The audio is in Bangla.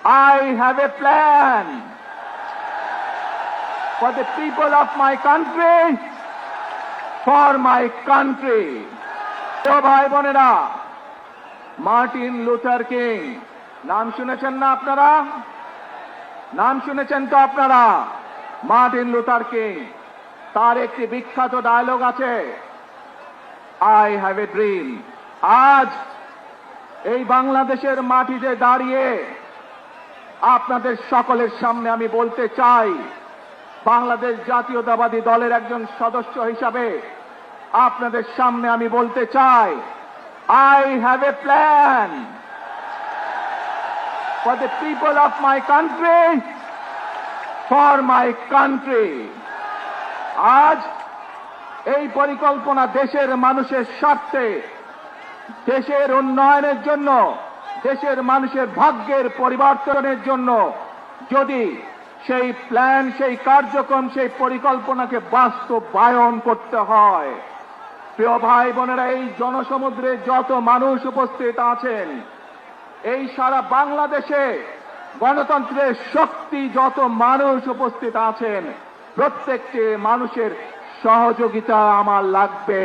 I have a plan for the people of my country, for my country. তো ভাই বোনেরা, মার্টিন লুথার কিং নাম শুনেছেন না আপনারা? নাম শুনেছেন তো আপনারা? মার্টিন লুথার কিং, তার একটি বিখ্যাত ডায়লগ আছে, আই হ্যাভ এ ড্রিম। আজ এই বাংলাদেশের মাটিতে দাঁড়িয়ে আপনাদের সকলের সামনে আমি বলতে চাই, বাংলাদেশ জাতীয়তাবাদী দলের একজন সদস্য হিসাবে আপনাদের সামনে আমি বলতে চাই, I have a plan for the people of my country, for my country. আজ এই পরিকল্পনা দেশের মানুষের স্বার্থে, দেশের উন্নয়নের জন্য, দেশের মানুষের ভাগ্যের পরিবর্তনের জন্য যদি সেই প্ল্যান, সেই কার্যক্রম, সেই পরিকল্পনাকে বাস্তবায়ন করতে হয়, প্রিয় ভাই বোনেরা, এই জনসমুদ্রে যত মানুষ উপস্থিত আছেন, এই সারা বাংলাদেশে গণতন্ত্রের শক্তি যত মানুষ উপস্থিত আছেন, প্রত্যেকটি মানুষের সহযোগিতা আমার লাগবে।